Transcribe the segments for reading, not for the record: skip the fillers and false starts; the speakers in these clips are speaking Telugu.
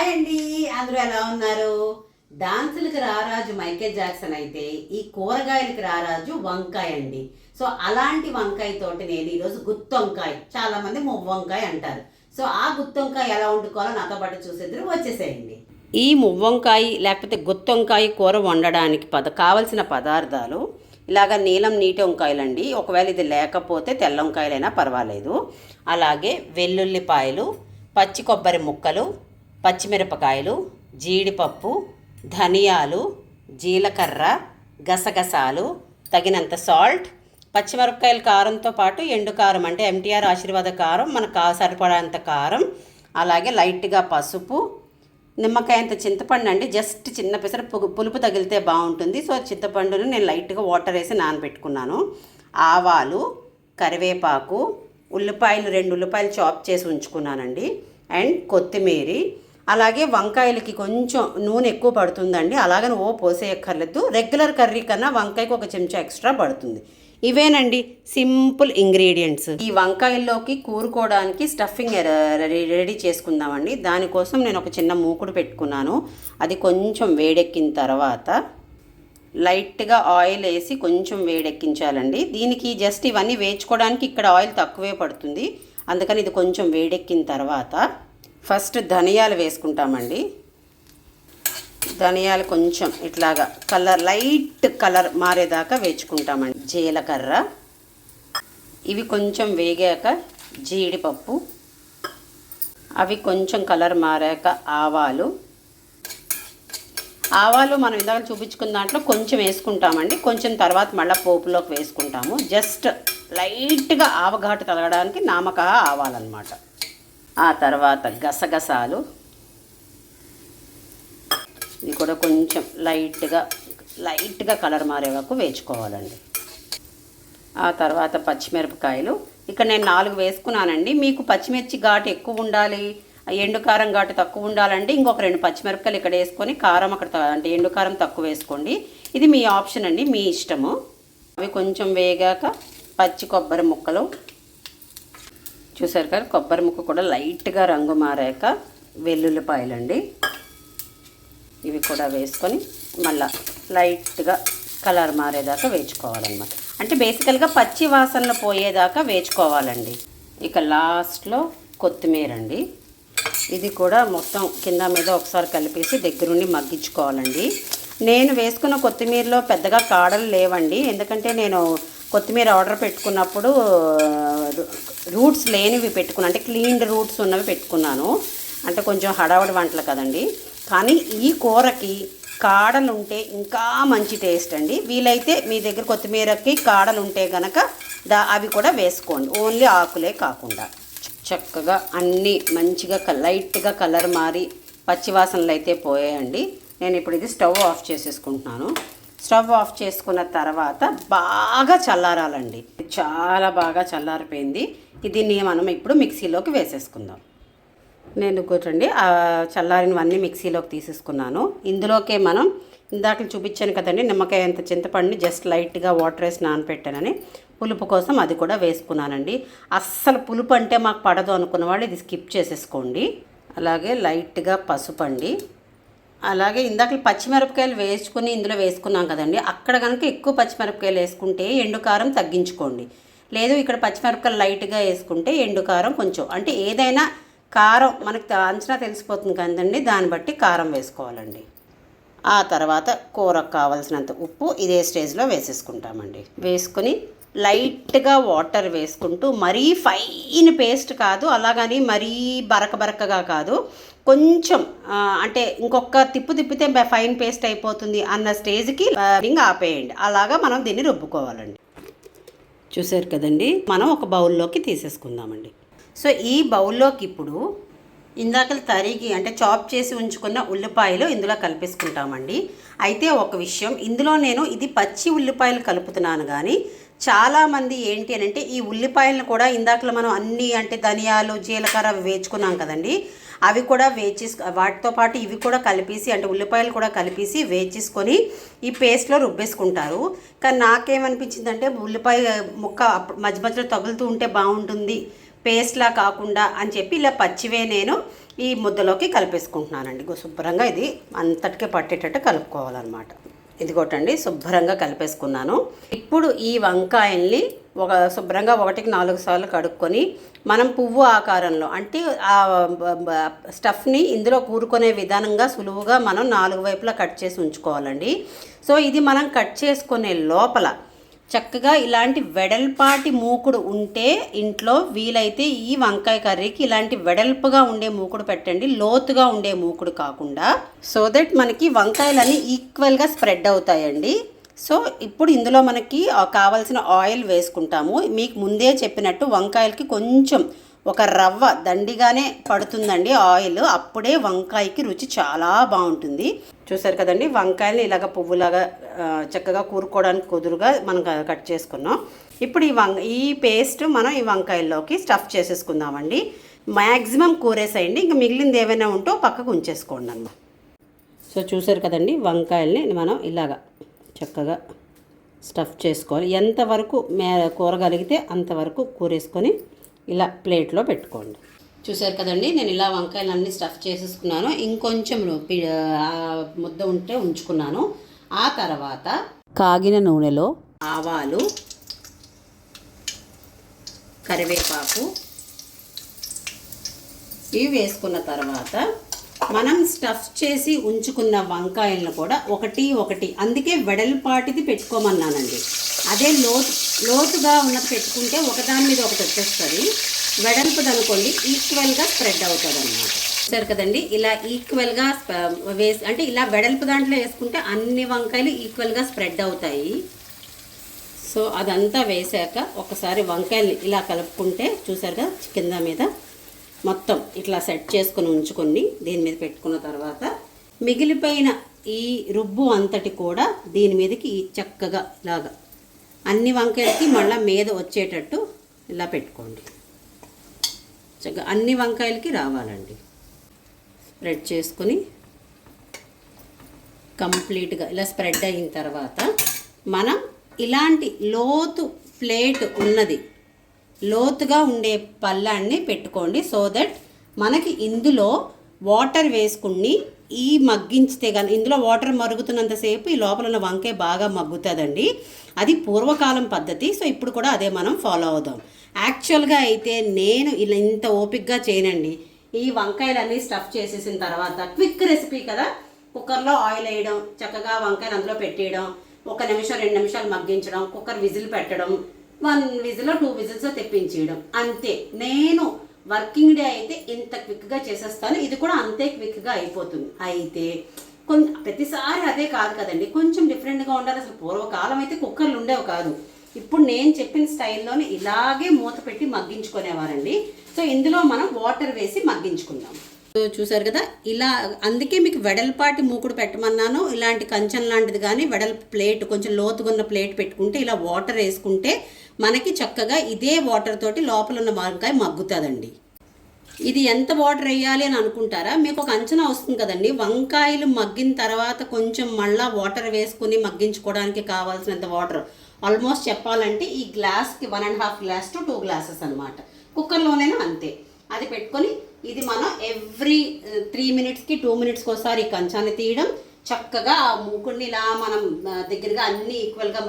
హాయ్ అండి, అందరూ ఎలా ఉన్నారు? డాన్సులకు రారాజు మైకేల్ జాక్సన్ అయితే ఈ కూరగాయలకు రారాజు వంకాయ అండి. సో అలాంటి వంకాయ తోటి నేను ఈరోజు గుత్తొంకాయ, చాలా మంది మువ్వంకాయ అంటారు. సో ఆ గుత్తొంకాయ ఎలా వండుకోవాలో నాతో పాటు చూసేద్దరు, వచ్చేసేయండి. ఈ మువ్వంకాయ లేకపోతే గుత్తొంకాయ కూర వండడానికి కావలసిన పదార్థాలు ఇలాగ నీలం నీటి వంకాయలండి. ఒకవేళ ఇది లేకపోతే తెల్ల వంకాయలైనా పర్వాలేదు. అలాగే వెల్లుల్లిపాయలు, పచ్చి కొబ్బరి ముక్కలు, పచ్చిమిరపకాయలు, జీడిపప్పు, ధనియాలు, జీలకర్ర, గసగసాలు, తగినంత సాల్ట్, పచ్చిమిరపకాయల కారంతో పాటు ఎండు కారం అంటే ఎంటీఆర్ ఆశీర్వాద కారం, మనకు సరిపడంత కారం, అలాగే లైట్గా పసుపు, నిమ్మకాయ అంత చింతపండు అండి. జస్ట్ చిన్న పిసర పులుపు తగిలితే బాగుంటుంది. సో చింతపండును నేను లైట్గా వాటర్ వేసి నానబెట్టుకున్నాను. ఆవాలు, కరివేపాకు, ఉల్లిపాయలు 2 ఉల్లిపాయలు చాప్ చేసి ఉంచుకున్నానండి. అండ్ కొత్తిమీర, అలాగే వంకాయలకి కొంచెం నూనె ఎక్కువ పడుతుందండి. అలాగని పోసేయక్కర్లేదు. రెగ్యులర్ కర్రీ కన్నా వంకాయకి 1 చెంచా ఎక్స్ట్రా పడుతుంది. ఇవేనండి సింపుల్ ఇంగ్రీడియంట్స్. ఈ వంకాయల్లోకి కూరుకోవడానికి స్టఫింగ్ రెడీ చేసుకుందామండి. దానికోసం నేను ఒక చిన్న మూకుడు పెట్టుకున్నాను. అది కొంచెం వేడెక్కిన తర్వాత లైట్గా ఆయిల్ వేసి కొంచెం వేడెక్కించాలండి. దీనికి జస్ట్ ఇవన్నీ వేయించుకోవడానికి ఇక్కడ ఆయిల్ తక్కువే పడుతుంది. అందుకని ఇది కొంచెం వేడెక్కిన తర్వాత ఫస్ట్ ధనియాలు వేసుకుంటామండి. ధనియాలు కొంచెం ఇట్లాగా లైట్ కలర్ మారేదాకా వేయించుకుంటామండి. జీలకర్ర, ఇవి కొంచెం వేగాక జీడిపప్పు, అవి కొంచెం కలర్ మారాక ఆవాలు మనం ఇందాక చూపించుకున్న దాంట్లో కొంచెం వేసుకుంటామండి. కొంచెం తర్వాత మళ్ళీ పోపులోకి వేసుకుంటాము. జస్ట్ లైట్గా ఆవఘాటు తగలడానికి నామక ఆవాలన్నమాట. ఆ తర్వాత గసగసాలు, ఇది కూడా కొంచెం లైట్గా కలర్ మారే వరకు వేయించుకోవాలండి. ఆ తర్వాత పచ్చిమిరపకాయలు, ఇక్కడ నేను 4 వేసుకున్నానండి. మీకు పచ్చిమిర్చి ఘాటు ఎక్కువ ఉండాలి, ఎండు కారం ఘాటు తక్కువ ఉండాలంటే ఇంకొక 2 పచ్చిమిరపకాయలు ఇక్కడ వేసుకొని కారం అక్కడ అంటే ఎండు కారం తక్కువ వేసుకోండి. ఇది మీ ఆప్షన్ అండి, మీ ఇష్టము. అవి కొంచెం వేగాక పచ్చి కొబ్బరి ముక్కలు, చూసారు కదా కొబ్బరి ముక్క కూడా లైట్గా రంగు మారాక వెల్లుల్లిపాయలండి, ఇవి కూడా వేసుకొని మళ్ళీ లైట్గా కలర్ మారేదాకా వేయించుకోవాలన్నమాట. అంటే బేసికల్గా పచ్చి వాసనలు పోయేదాకా వేయించుకోవాలండి. ఇక లాస్ట్లో కొత్తిమీర అండి, ఇది కూడా మొత్తం కింద మీద ఒకసారి కలిపేసి దగ్గరుండి మగ్గించుకోవాలండి. నేను వేసుకున్న కొత్తిమీరలో పెద్దగా కాడలు లేవండి, ఎందుకంటే నేను కొత్తిమీర ఆర్డర్ పెట్టుకున్నప్పుడు రూట్స్ లేనివి పెట్టుకున్నాను, అంటే క్లీన్డ్ రూట్స్ ఉన్నవి పెట్టుకున్నాను. అంటే కొంచెం హడావుడి వంటలు కదండి. కానీ ఈ కూరకి కాడలు ఉంటే ఇంకా మంచి టేస్ట్ అండి. వీలైతే మీ దగ్గర కొత్తిమీరకి కాడలు ఉంటే కనుక అవి కూడా వేసుకోండి, ఓన్లీ ఆకులే కాకుండా. చక్కగా అన్నీ మంచిగా లైట్గా కలర్ మారి పచ్చివాసనలు అయితే పోయాయండి. నేను ఇప్పుడు ఇది స్టవ్ ఆఫ్ చేసేసుకుంటున్నాను. స్టవ్ ఆఫ్ చేసుకున్న తర్వాత బాగా చల్లారాలండి. చాలా బాగా చల్లారిపోయింది. దీన్ని మనం ఇప్పుడు మిక్సీలోకి వేసేసుకుందాం. నేను కూర్చోండి చల్లారినవన్నీ మిక్సీలోకి తీసేసుకున్నాను. ఇందులోకే మనం ఇందాక చూపించాను కదండి, నిమ్మకాయ అంత చింతపండుని జస్ట్ లైట్గా వాటర్ వేసి నానపెట్టానని, పులుపు కోసం అది కూడా వేసుకున్నానండి. అస్సలు పులుపు అంటే మాకు పడదు అనుకున్న వాళ్ళు ఇది స్కిప్ చేసేసుకోండి. అలాగే లైట్గా పసుపు అండి. అలాగే ఇందాక పచ్చిమిరపకాయలు వేసుకుని ఇందులో వేసుకున్నాం కదండి, అక్కడ కనుక ఎక్కువ పచ్చిమిరపకాయలు వేసుకుంటే ఎండుకారం తగ్గించుకోండి. లేదు ఇక్కడ పచ్చిమిరపకాయలు లైట్గా వేసుకుంటే ఎండుకారం కొంచెం, అంటే ఏదైనా కారం మనకు అంచనా తెలిసిపోతుంది కదండి, దాన్ని బట్టి కారం వేసుకోవాలండి. ఆ తర్వాత కూరకు కావాల్సినంత ఉప్పు ఇదే స్టేజ్లో వేసేసుకుంటామండి. వేసుకొని లైట్గా వాటర్ వేసుకుంటూ, మరీ ఫైన్ పేస్ట్ కాదు, అలాగని మరీ బరకగా కాదు, కొంచెం అంటే ఇంకొక తిప్పితే ఫైన్ పేస్ట్ అయిపోతుంది అన్న స్టేజ్కి ఆపేయండి. అలాగా మనం దీన్ని రుబ్బుకోవాలండి. చూసారు కదండి, మనం ఒక బౌల్లోకి తీసేసుకుందామండి. సో ఈ బౌల్లోకి ఇప్పుడు ఇందాక తరిగి అంటే చాప్ చేసి ఉంచుకున్న ఉల్లిపాయలు ఇందులో కలిపేసుకుంటామండి. అయితే ఒక విషయం, ఇందులో నేను ఇది పచ్చి ఉల్లిపాయలు కలుపుతున్నాను, కానీ చాలామంది ఏంటి అని అంటే ఈ ఉల్లిపాయలను కూడా ఇందాకలో మనం అన్నీ అంటే ధనియాలు, జీలకర్ర వేయించుకున్నాం కదండి, అవి కూడా వాటితో పాటు ఇవి కూడా కలిపేసి అంటే ఉల్లిపాయలు కూడా కలిపేసి వేయించుకొని ఈ పేస్ట్లో రుబ్బేసుకుంటారు. కానీ నాకేమనిపించిందంటే ఉల్లిపాయ ముక్క మధ్య మధ్యలో తగులుతూ ఉంటే బాగుంటుంది, పేస్ట్లా కాకుండా అని చెప్పి ఇలా పచ్చివే నేను ఈ ముద్దలోకి కలిపేసుకుంటున్నానండి. శుభ్రంగా ఇది అంతటికే పట్టేటట్టు కలుపుకోవాలన్నమాట. ఇదిగోటండి శుభ్రంగా కలిపేసుకున్నాను. ఇప్పుడు ఈ వంకాయల్ని శుభ్రంగా 1-4 సార్లు కడుక్కొని మనం పువ్వు ఆకారంలో అంటే ఆ స్టఫ్ని ఇందులో కూరుకునే విధానంగా సులువుగా మనం 4 వైపులా కట్ చేసి ఉంచుకోవాలండి. సో ఇది మనం కట్ చేసుకునే లోపల చక్కగా ఇలాంటి వెడల్పాటి మూకుడు ఉంటే ఇంట్లో వీలైతే ఈ వంకాయ కర్రీకి ఇలాంటి వెడల్పుగా ఉండే మూకుడు పెట్టండి, లోతుగా ఉండే మూకుడు కాకుండా. సో దట్ మనకి వంకాయలన్నీ ఈక్వల్గా స్ప్రెడ్ అవుతాయండి. సో ఇప్పుడు ఇందులో మనకి కావాల్సిన ఆయిల్ వేసుకుంటాము. మీకు ముందే చెప్పినట్టు వంకాయలకి కొంచెం ఒక రవ్వ దండిగానే పడుతుందండి ఆయిల్, అప్పుడే వంకాయకి రుచి చాలా బాగుంటుంది. చూసారు కదండి, వంకాయలు ఇలాగ పువ్వులాగా చక్కగా కూరుకోవడానికి కుదురుగా మనం కట్ చేసుకున్నాం. ఇప్పుడు ఈ పేస్ట్ మనం ఈ వంకాయల్లోకి స్టఫ్ చేసేసుకుందామండి. మ్యాక్సిమం కూరేసేయండి, ఇంకా మిగిలింది ఏమైనా ఉంటో పక్కకు ఉంచేసుకోండి అన్నమాట. సో చూసారు కదండి, వంకాయల్ని మనం ఇలాగా చక్కగా స్టఫ్ చేసుకోవాలి. ఎంతవరకు కూరగలిగితే అంతవరకు కూరేసుకొని ఇలా ప్లేట్లో పెట్టుకోండి. చూసారు కదండి, నేను ఇలా వంకాయలన్నీ స్టఫ్ చేసేసుకున్నాను. ఇంకొంచెం ముద్ద ఉంటే ఉంచుకున్నాను. ఆ తర్వాత కాగిన నూనెలో ఆవాలు, కరివేపాకు ఇవి వేసుకున్న తర్వాత మనం స్టఫ్ చేసి ఉంచుకున్న వంకాయలను కూడా ఒకటి అందుకే వెడల్పాటిది పెట్టుకోమన్నానండి. అదే లోతుగా ఉన్నది పెట్టుకుంటే ఒకదాని మీద ఒకటి వచ్చేస్తుంది. వెడల్పుది అనుకోండి ఈక్వల్గా స్ప్రెడ్ అవుతుంది అన్నమాట. సరే కదండి, ఇలా ఈక్వల్గా అంటే ఇలా వెడల్పు దాంట్లో వేసుకుంటే అన్ని వంకాయలు ఈక్వల్గా స్ప్రెడ్ అవుతాయి. సో అదంతా వేసాక ఒకసారి వంకాయలు ఇలా కలుపుకుంటే చూసారు కదా, కింద మీద మొత్తం ఇట్లా సెట్ చేసుకుని ఉంచుకొని దీని మీద పెట్టుకున్న తర్వాత మిగిలిపోయిన ఈ రుబ్బు అంతటి కూడా దీని మీదకి చక్కగా ఇలాగా అన్ని వంకాయలకి మళ్ళీ మీద వచ్చేటట్టు ఇలా పెట్టుకోండి. చక్కగా అన్ని వంకాయలకి రావాలండి. స్ప్రెడ్ చేసుకొని కంప్లీట్గా ఇలా స్ప్రెడ్ అయిన తర్వాత మనం ఇలాంటి లోతు ప్లేట్ ఉన్నది, లోతుగా ఉండే పళ్ళాన్ని పెట్టుకోండి. సో దట్ మనకి ఇందులో వాటర్ వేసుకుని ఈ మగ్గించితే కానీ ఇందులో వాటర్ మరుగుతున్నంతసేపు ఈ లోపల ఉన్న వంకాయ బాగా మగ్గుతుందండి. అది పూర్వకాలం పద్ధతి. సో ఇప్పుడు కూడా అదే మనం ఫాలో అవుదాం. యాక్చువల్గా అయితే నేను ఇలా ఇంత ఓపిక్గా చేయనండి. ఈ వంకాయలన్నీ స్టఫ్ చేసేసిన తర్వాత క్విక్ రెసిపీ కదా, కుక్కర్లో ఆయిల్ వేయడం, చక్కగా వంకాయలు అందులో పెట్టేయడం, 1 నిమిషం 2 నిమిషాలు మగ్గించడం, కుక్కర్ విజిల్ పెట్టడం, 1 విజిల్ 2 విజిల్స్ తెప్పించేయడం అంతే. నేను వర్కింగ్ డే అయితే ఇంత క్విక్గా చేసేస్తాను. ఇది కూడా అంతే క్విక్గా అయిపోతుంది. అయితే ప్రతిసారి అదే కాదు కదండి, కొంచెం డిఫరెంట్గా ఉండాలి. అసలు పూర్వకాలం అయితే కుక్కర్లు ఉండేవి కాదు. ఇప్పుడు నేను చెప్పిన స్టైల్లోనే ఇలాగే మూత పెట్టి మగ్గించుకునేవారండి. సో ఇందులో మనం వాటర్ వేసి మగ్గించుకుందాం. చూసారు కదా, ఇలా అందుకే మీకు వెడల్పాటి మూకుడు పెట్టమన్నాను. ఇలాంటి కంచం లాంటిది కానీ వెడల్పు ప్లేట్, కొంచెం లోతుగున్న ప్లేట్ పెట్టుకుంటే ఇలా వాటర్ వేసుకుంటే మనకి చక్కగా ఇదే వాటర్ తోటి లోపల ఉన్న వంకాయ మగ్గుతుందండి. ఇది ఎంత వాటర్ వేయాలి అని అనుకుంటారా? మీకు ఒక అంచనా వస్తుంది కదండి. వంకాయలు మగ్గిన తర్వాత కొంచెం మళ్ళీ వాటర్ వేసుకుని మగ్గించుకోవడానికి కావాల్సినంత వాటర్ ఆల్మోస్ట్ చెప్పాలంటే ఈ గ్లాస్కి 1.5 గ్లాస్ to 2 గ్లాసెస్ అనమాట. కుక్కర్లోనైనా అంతే. అది పెట్టుకొని ఇది మనం ఎవ్రీ 3 మినిట్స్కి 2 మినిట్స్కి ఒకసారి ఈ కంచాన్ని తీయడం, చక్కగా ఆ మూకుడిని ఇలా మనం దగ్గరగా అన్ని ఈక్వల్గా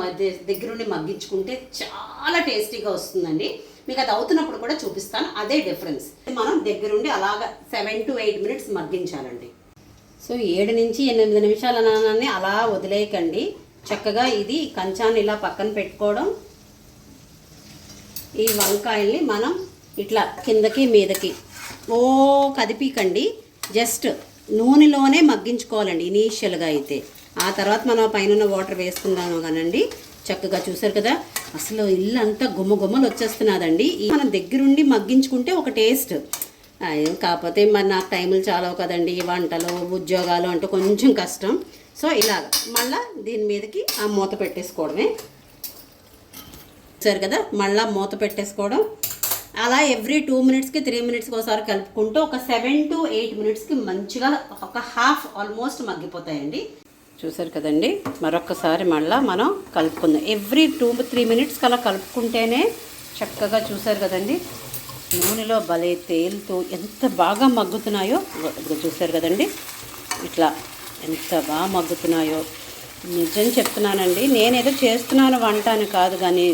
దగ్గరుండి మగ్గించుకుంటే చాలా టేస్టీగా వస్తుందండి. మీకు అది అవుతున్నప్పుడు కూడా చూపిస్తాను, అదే డిఫరెన్స్. మనం దగ్గరుండి అలాగా 7 to 8 మినిట్స్ మగ్గించాలండి. సో 7 నుంచి 8 నిమిషాలు అనాన్ని అలా వదిలేయకండి. చక్కగా ఇది కంచాన్ని ఇలా పక్కన పెట్టుకోవడం, ఈ వంకాయల్ని మనం ఇట్లా కిందకి మీదకి కదిపీకండి. జస్ట్ నూనెలోనే మగ్గించుకోవాలండి ఇనీషియల్గా అయితే. ఆ తర్వాత మనం పైన వాటర్ వేసుకుందాము కానండి. చక్కగా చూసారు కదా, అసలు ఇల్లు అంతా గుమ్మగుమ్మలు వచ్చేస్తున్నదండి. మనం దగ్గరుండి మగ్గించుకుంటే ఒక టేస్ట్. కాకపోతే మరి నాకు టైములు చాలా కదండి, వంటలు ఉద్యోగాలు అంటే కొంచెం కష్టం. సో ఇలాగ మళ్ళీ దీని మీదకి ఆ మూత పెట్టేసుకోవడమే. సరే కదా, మళ్ళీ మూత పెట్టేసుకోవడం. అలా ఎవ్రీ 2 మినిట్స్కి 3 మినిట్స్కి ఒకసారి కలుపుకుంటూ ఒక 7 to 8 మినిట్స్కి మంచిగా ఒక హాఫ్ ఆల్మోస్ట్ మగ్గిపోతాయండి. చూసారు కదండి, మరొకసారి మళ్ళీ మనం కలుపుకుందాం. ఎవ్రీ 2-3 మినిట్స్కి అలా కలుపుకుంటేనే చక్కగా చూసారు కదండి నూనెలో భలే తేలుతూ ఎంత బాగా మగ్గుతున్నాయో ఇప్పుడు చూసారు కదండి. ఇట్లా ఎంత బాగా మగ్గుతున్నాయో నిజం చెప్తున్నానండి. నేనేదో చేస్తున్నాను వంట అని కాదు, కానీ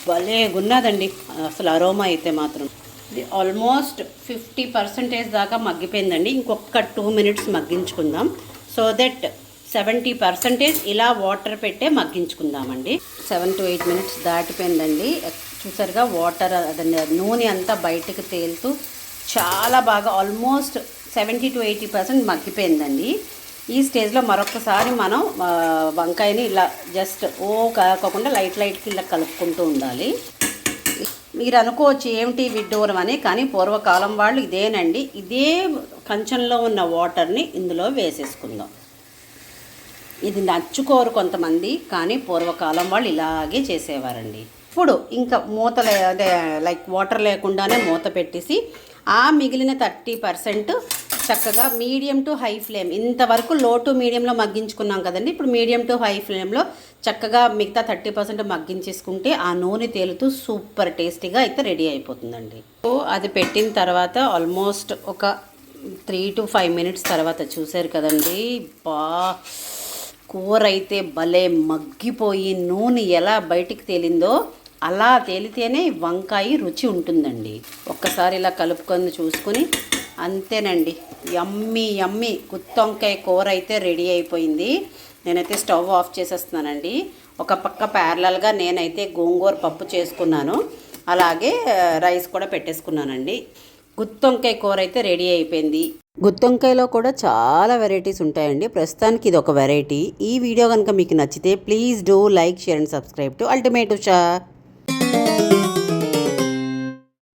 భలే ఉన్నదండి అసలు అరోమా అయితే మాత్రం. ఇది ఆల్మోస్ట్ 50% దాకా మగ్గిపోయిందండి. ఇంకొక 2 మినిట్స్ మగ్గించుకుందాం. సో దట్ 70% ఇలా వాటర్ పెట్టే మగ్గించుకుందామండి. 7 to 8 మినిట్స్ దాటిపోయిందండి. చూసారుగా వాటర్ అదండి నూనె అంతా బయటకు తేలుతూ చాలా బాగా ఆల్మోస్ట్ 70 to 80% మగ్గిపోయిందండి. ఈ స్టేజ్లో మరొకసారి మనం వంకాయని ఇలా జస్ట్ కాకుండా లైట్కి ఇలా కలుపుకుంటూ ఉండాలి. మీరు అనుకోవచ్చు ఏమిటి విడ్డూరం అని, కానీ పూర్వకాలం వాళ్ళు ఇదేనండి. ఇదే కంచంలో ఉన్న వాటర్ని ఇందులో వేసేసుకుందాం. ఇది నచ్చుకోరు కొంతమంది, కానీ పూర్వకాలం వాళ్ళు ఇలాగే చేసేవారండి. ఇప్పుడు ఇంకా మూత అదే లైక్ వాటర్ లేకుండానే మూత పెట్టేసి ఆ మిగిలిన 30% చక్కగా మీడియం టు హై ఫ్లేమ్, ఇంతవరకు లో టు మీడియంలో మగ్గించుకున్నాం కదండి. ఇప్పుడు మీడియం టు హై ఫ్లేమ్లో చక్కగా మిగతా 30% మగ్గించేసుకుంటే ఆ నూనె తేలుతూ సూపర్ టేస్టీగా అయితే రెడీ అయిపోతుందండి. సో అది పెట్టిన తర్వాత ఆల్మోస్ట్ ఒక 3 to 5 మినిట్స్ తర్వాత చూసారు కదండి. కూర అయితే భలే మగ్గిపోయి నూనె ఎలా బయటికి తేలిందో అలా తేలితేనే వంకాయ రుచి ఉంటుందండి. ఒక్కసారి ఇలా కలుపుకొని చూసుకుని అంతేనండి. యమ్మీ గుత్తి వంకాయ కూర అయితే రెడీ అయిపోయింది. నేనైతే స్టవ్ ఆఫ్ చేసేస్తున్నానండి. ఒక పక్క ప్యారలల్గా నేనైతే గోంగూర పప్పు చేసుకున్నాను, అలాగే రైస్ కూడా పెట్టేసుకున్నానండి. గుత్తి వంకాయ కూర అయితే రెడీ అయిపోయింది. గుత్తి వంకాయలో కూడా చాలా వెరైటీస్ ఉంటాయండి. ప్రస్తుతానికి ఇది ఒక వెరైటీ. ఈ వీడియో కనుక మీకు నచ్చితే please do like, share and subscribe to ultimate Usha.